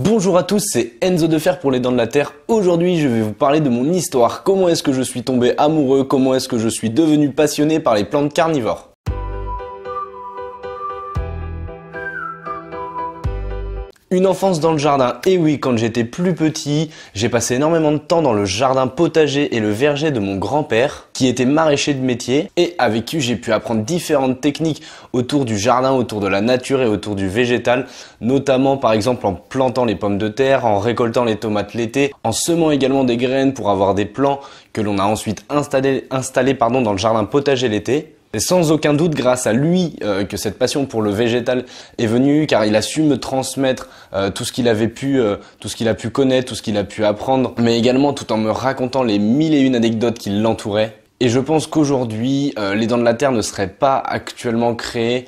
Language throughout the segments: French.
Bonjour à tous, c'est Enzo de Fer pour les Dents de la Terre. Aujourd'hui, je vais vous parler de mon histoire. Comment est-ce que je suis tombé amoureux? Comment est-ce que je suis devenu passionné par les plantes carnivores? Une enfance dans le jardin, et oui, quand j'étais plus petit, j'ai passé énormément de temps dans le jardin potager et le verger de mon grand-père, qui était maraîcher de métier, et avec qui j'ai pu apprendre différentes techniques autour du jardin, autour de la nature et autour du végétal, notamment par exemple en plantant les pommes de terre, en récoltant les tomates l'été, en semant également des graines pour avoir des plants que l'on a ensuite installés dans le jardin potager l'été. C'est sans aucun doute grâce à lui que cette passion pour le végétal est venue, car il a su me transmettre tout ce qu'il a pu connaître, tout ce qu'il a pu apprendre, mais également tout en me racontant les mille et une anecdotes qui l'entouraient. Et je pense qu'aujourd'hui, les Dents de la Terre ne seraient pas actuellement créées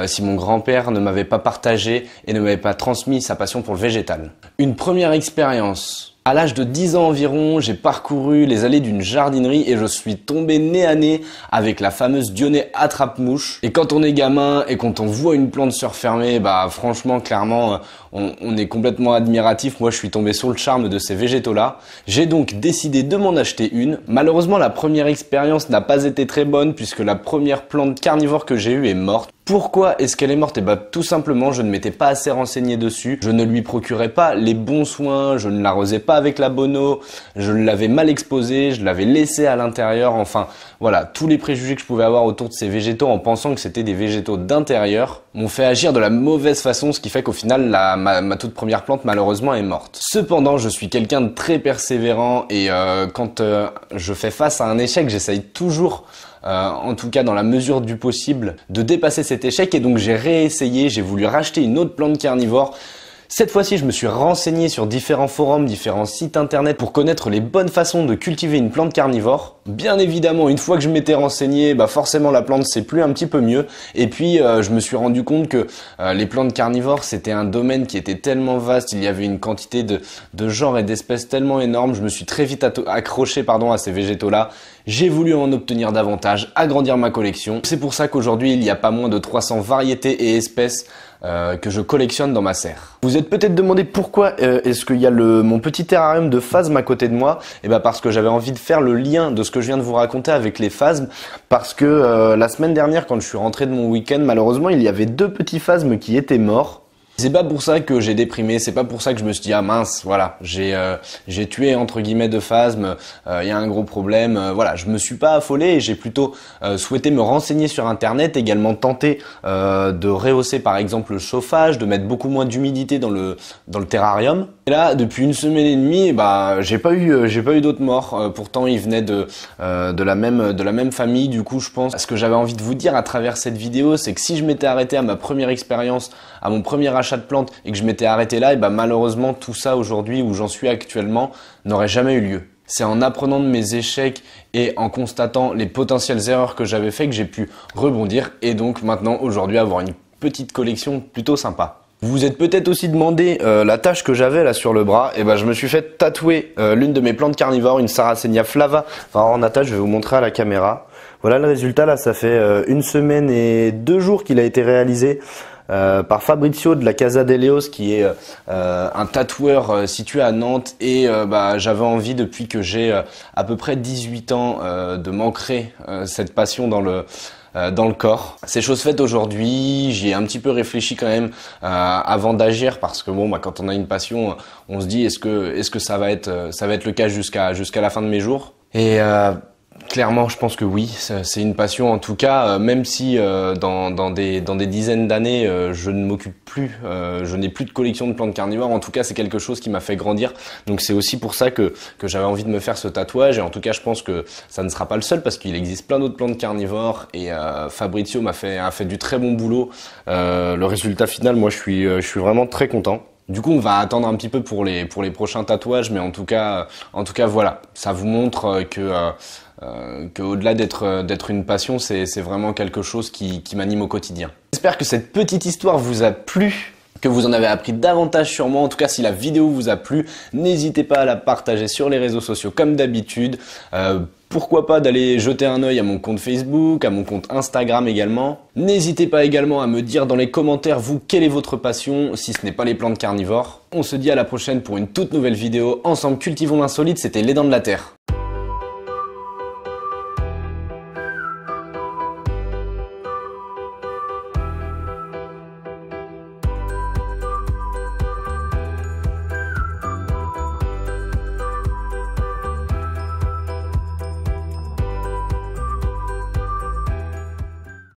si mon grand-père ne m'avait pas partagé et ne m'avait pas transmis sa passion pour le végétal. Une première expérience. À l'âge de 10 ans environ, j'ai parcouru les allées d'une jardinerie et je suis tombé nez à nez avec la fameuse Dionée attrape-mouche. Et quand on est gamin et quand on voit une plante se refermer, franchement, clairement, on est complètement admiratif. Moi, je suis tombé sur le charme de ces végétaux-là. J'ai donc décidé de m'en acheter une. Malheureusement, la première expérience n'a pas été très bonne puisque la première plante carnivore que j'ai eue est morte. Pourquoi est-ce qu'elle est morte? Tout simplement, je ne m'étais pas assez renseigné dessus. Je ne lui procurais pas les bons soins, je ne l'arrosais pas avec la bonne eau, je l'avais mal exposée, je l'avais laissée à l'intérieur. Enfin, voilà, tous les préjugés que je pouvais avoir autour de ces végétaux en pensant que c'était des végétaux d'intérieur m'ont fait agir de la mauvaise façon, ce qui fait qu'au final, ma toute première plante, malheureusement, est morte. Cependant, je suis quelqu'un de très persévérant et quand je fais face à un échec, j'essaye toujours en tout cas dans la mesure du possible, de dépasser cet échec et donc j'ai réessayé, j'ai voulu racheter une autre plante carnivore. Cette fois-ci, je me suis renseigné sur différents forums, différents sites internet pour connaître les bonnes façons de cultiver une plante carnivore. Bien évidemment, une fois que je m'étais renseigné, forcément la plante s'est plu un petit peu mieux. Et puis, je me suis rendu compte que les plantes carnivores, c'était un domaine qui était tellement vaste, il y avait une quantité de genres et d'espèces tellement énorme. Je me suis très vite accroché à ces végétaux-là. J'ai voulu en obtenir davantage, agrandir ma collection. C'est pour ça qu'aujourd'hui, il y a pas moins de 300 variétés et espèces que je collectionne dans ma serre. Vous êtes peut-être demandé pourquoi est-ce qu'il y a mon petit terrarium de phasmes à côté de moi. Parce que j'avais envie de faire le lien de ce que je viens de vous raconter avec les phasmes, parce que la semaine dernière, quand je suis rentré de mon week-end, malheureusement, il y avait 2 petits phasmes qui étaient morts. C'est pas pour ça que j'ai déprimé, c'est pas pour ça que je me suis dit ah mince, voilà, j'ai tué entre guillemets 2 phasmes, y a un gros problème, voilà, je me suis pas affolé et j'ai plutôt souhaité me renseigner sur internet, également tenter de rehausser par exemple le chauffage, de mettre beaucoup moins d'humidité dans le terrarium. Et là, depuis une semaine et demie, j'ai pas eu d'autres morts. Pourtant, ils venaient de la même famille. Du coup, je pense, ce que j'avais envie de vous dire à travers cette vidéo, c'est que si je m'étais arrêté à ma première expérience, à mon premier achat de plantes et que je m'étais arrêté là, malheureusement, tout ça aujourd'hui où j'en suis actuellement n'aurait jamais eu lieu. C'est en apprenant de mes échecs et en constatant les potentielles erreurs que j'avais fait que j'ai pu rebondir et donc maintenant, aujourd'hui, avoir une petite collection plutôt sympa. Vous vous êtes peut-être aussi demandé la tache que j'avais là sur le bras. Je me suis fait tatouer l'une de mes plantes carnivores, une Sarracenia flava. En attache, je vais vous montrer à la caméra. Voilà le résultat là, ça fait 1 semaine et 2 jours qu'il a été réalisé par Fabrizio de la Casa dell'Eos, qui est un tatoueur situé à Nantes. Et j'avais envie, depuis que j'ai à peu près 18 ans, de m'ancrer cette passion dans le corps. C'est chose faite aujourd'hui, j'y ai un petit peu réfléchi quand même avant d'agir, parce que quand on a une passion, on se dit est-ce que ça va être le cas jusqu'à la fin de mes jours. Et clairement, je pense que oui, c'est une passion en tout cas, même si dans des dizaines d'années, je ne m'occupe plus, je n'ai plus de collection de plantes carnivores. En tout cas, c'est quelque chose qui m'a fait grandir. Donc c'est aussi pour ça que j'avais envie de me faire ce tatouage. Et en tout cas, je pense que ça ne sera pas le seul, parce qu'il existe plein d'autres plantes carnivores. Et Fabrizio a fait du très bon boulot. Le résultat final, moi, je suis vraiment très content. Du coup, on va attendre un petit peu pour les prochains tatouages, mais en tout cas, voilà, ça vous montre que au-delà d'être une passion, c'est vraiment quelque chose qui m'anime au quotidien. J'espère que cette petite histoire vous a plu. que vous en avez appris davantage sur moi. En tout cas, si la vidéo vous a plu, n'hésitez pas à la partager sur les réseaux sociaux comme d'habitude. Pourquoi pas d'aller jeter un œil à mon compte Facebook, à mon compte Instagram également. N'hésitez pas également à me dire dans les commentaires, vous, quelle est votre passion, si ce n'est pas les plantes carnivores. On se dit à la prochaine pour une toute nouvelle vidéo. Ensemble, cultivons l'insolite, c'était Les Dents de la Terre.